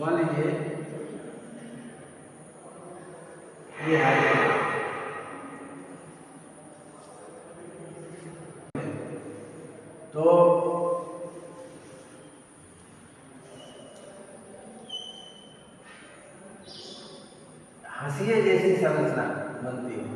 मान लीजिए ये हाइड्रोजन, तो हाशिए जैसी संरचना बनती है।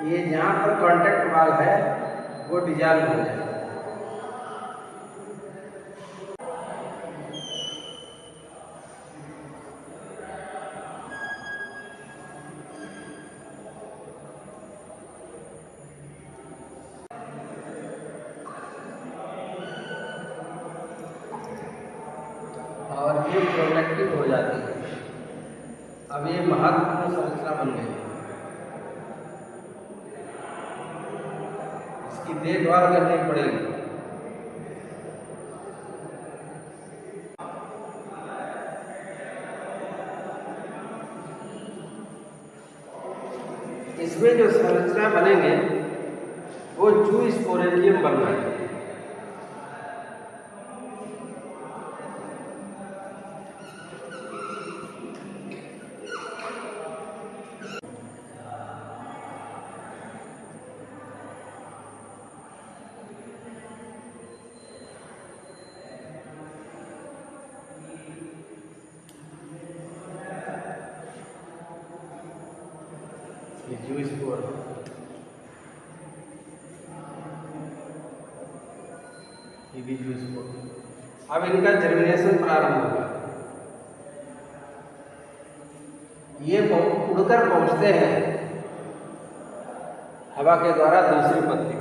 ये जहाँ पर कांटेक्ट वाल है वो डिजॉल्व हो जाए। और ये प्रोडक्टिव हो जाती है। अब ये महत्वपूर्ण संरचना बन गई, इसकी देखभाल करनी पड़ेगी। इसमें जो संरचना बनेंगे वो जूस्पोरेंजियम बन रहा है। ये जूस्पोर, ये भी जूस्पोर। अब इनका जर्मिनेशन प्रारंभ होगा। ये उड़कर पहुंचते हैं हवा के द्वारा दूसरी पत्ती।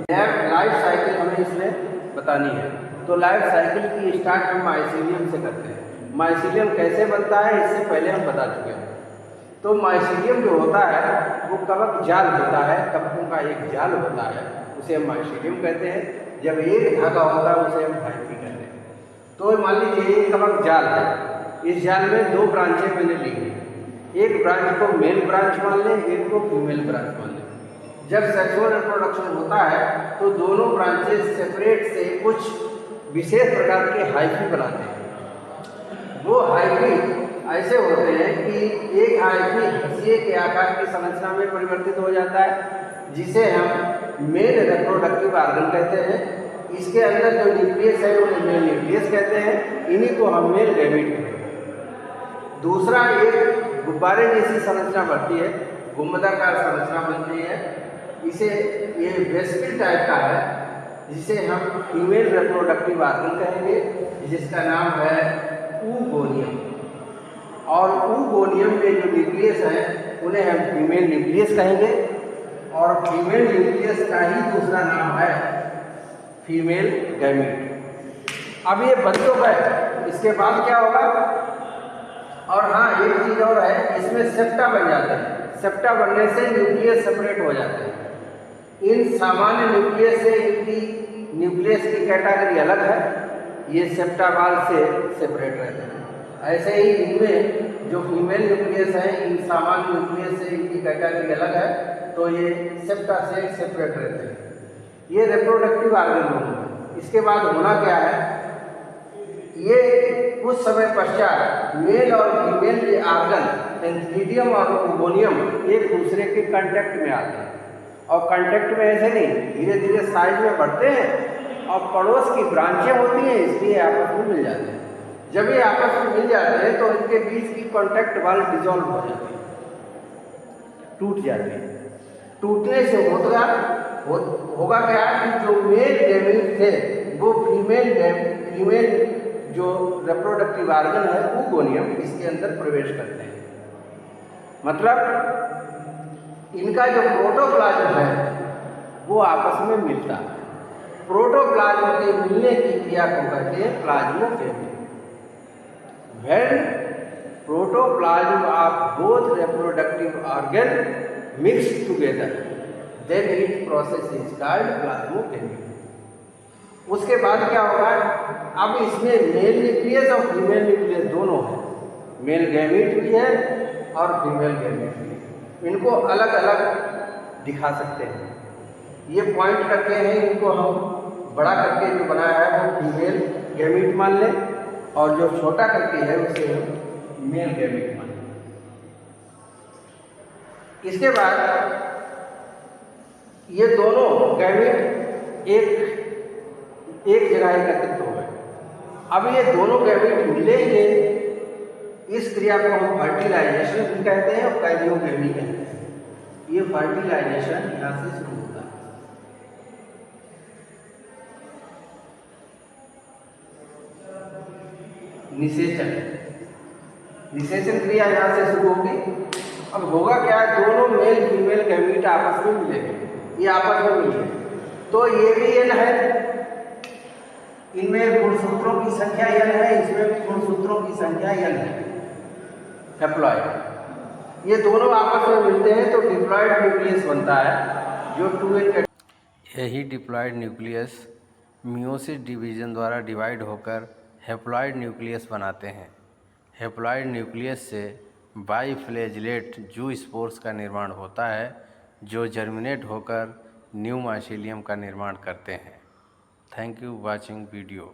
लाइफ साइकिल हमें इसमें बतानी है, तो लाइफ साइकिल की स्टार्ट हम माइसीलियम से करते हैं। माइसीलियम कैसे बनता है इससे पहले हम बता चुके हैं। तो माइसीलियम जो होता है वो कवक जाल होता है, कवकों का एक जाल होता है, उसे हम माइसीलियम कहते हैं। जब एक धागा होता है उसे हम हाइफी कहते हैं। तो मान लीजिए ये कवक जाल है, इस जाल में दो ब्रांचें मैंने ली हैं। एक ब्रांच को मेल ब्रांच मान लें, एक को फीमेल ब्रांच मान लें। जब सेक्सुअल रिप्रोडक्शन होता है तो दोनों ब्रांचेस सेपरेट से कुछ विशेष प्रकार के हाइफी बनाते हैं। वो हाइफी ऐसे होते हैं कि एक हाइफी हंसिए के आकार की संरचना में परिवर्तित हो जाता है, जिसे हम मेल रिप्रोडक्टिव ऑर्गन कहते हैं। इसके अंदर जो न्यूक्लियस है उन्हें मेल न्यूक्लियस कहते हैं, इन्हीं को हम मेल गैमीट कहते हैं। दूसरा एक गुब्बारे जैसी संरचना बनती है, गुंबदाकार संरचना बनती है, इसे ये वेस्पिल टाइप का है, जिसे हम फीमेल रिप्रोडक्टिव ऑर्गन कहेंगे, जिसका नाम है ऊगोनियम। और ऊगोनियम में जो न्यूक्लियस है उन्हें हम फीमेल न्यूक्लियस कहेंगे, और फीमेल न्यूक्लियस का ही दूसरा नाम है फीमेल गैमीट। अब ये बन तो गए, इसके बाद क्या होगा? और हाँ, एक चीज़ और है, इसमें सेप्टा बन जाते हैं। सेप्टा बनने से न्यूक्लियस सेपरेट हो जाते हैं। इन सामान्य न्यूक्लियस से इनकी न्यूक्लियस की कैटेगरी अलग है, ये सेप्टा बाल से सेपरेट रहते हैं। ऐसे ही इनमें जो फीमेल न्यूक्लियस है, इन सामान्य न्यूक्लियस से इनकी कैटेगरी अलग है, तो ये सेप्टा से सेपरेट रहते हैं। ये रिप्रोडक्टिव ऑर्गन होंगे। इसके बाद होना क्या है, ये कुछ समय पश्चात मेल और फीमेल के ऑर्गन एंथीडियम और ओगोनियम एक दूसरे के कांटेक्ट में आते हैं। और कांटेक्ट में ऐसे नहीं, धीरे धीरे साइज में बढ़ते हैं और पड़ोस की ब्रांचें होती हैं, इसलिए आपस में मिल जाते हैं। जब ये आपस में मिल जाते हैं तो इनके बीच की कांटेक्ट वाल डिसॉल्व हो जाती है, टूट जाती है। टूटने से होगा क्या कि जो मेल गैमीट थे वो फीमेल जो रिप्रोडक्टिव ऑर्गन है ऊगोनियम, इसके अंदर प्रवेश करते हैं। मतलब इनका जो प्रोटोप्लाज्म है वो आपस में मिलता है। प्रोटोप्लाज्म के मिलने की क्रिया को कहते हैं प्लाज्मोफेमी। When protoplasm of both reproductive organ mixed together, then its process is called plasmogamy. उसके बाद क्या होगा, अब इसमें मेल न्यूक्लियस और फीमेल न्यूक्लियस दोनों है, मेल गैमीट भी है और फीमेल गैमीट भी है। इनको अलग अलग दिखा सकते हैं। ये पॉइंट रखे हैं, इनको हम बड़ा करके जो बनाया है वो फीमेल गैमीट मान लें और जो छोटा करके है उसे मेल गैमीट मान लें। इसके बाद ये दोनों गैमीट एक जगह एकत्रित हो गए। अब ये दोनों गैमीट मिलेंगे, इस क्रिया को हम फर्टिलाइजेशन भी कहते हैं और काइजियोगेमी कहते हैं। ये फर्टिलाइजेशन यहाँ से शुरू होता है। निषेचन क्रिया यहाँ से शुरू होगी। अब होगा क्या, दोनों मेल फीमेल गैमीट आपस में मिलेंगे, ये आपस में मिलेंगे तो ये भी एन है, इनमें गुणसूत्रों की संख्या n है, इसमें भी गुणसूत्रों की संख्या n है, हैप्लॉइड। ये दोनों आपस में मिलते हैं तो डिप्लॉइड न्यूक्लियस बनता है जो 2n। यही डिप्लॉइड न्यूक्लियस मियोसिस डिवीजन द्वारा डिवाइड होकर हैप्लॉइड न्यूक्लियस बनाते हैं। हैप्लॉइड न्यूक्लियस से बाईफ्लैजिलेट जू स्पोर्स का निर्माण होता है जो जर्मिनेट होकर न्यू माइसीलियम का निर्माण करते हैं। Thank you watching video.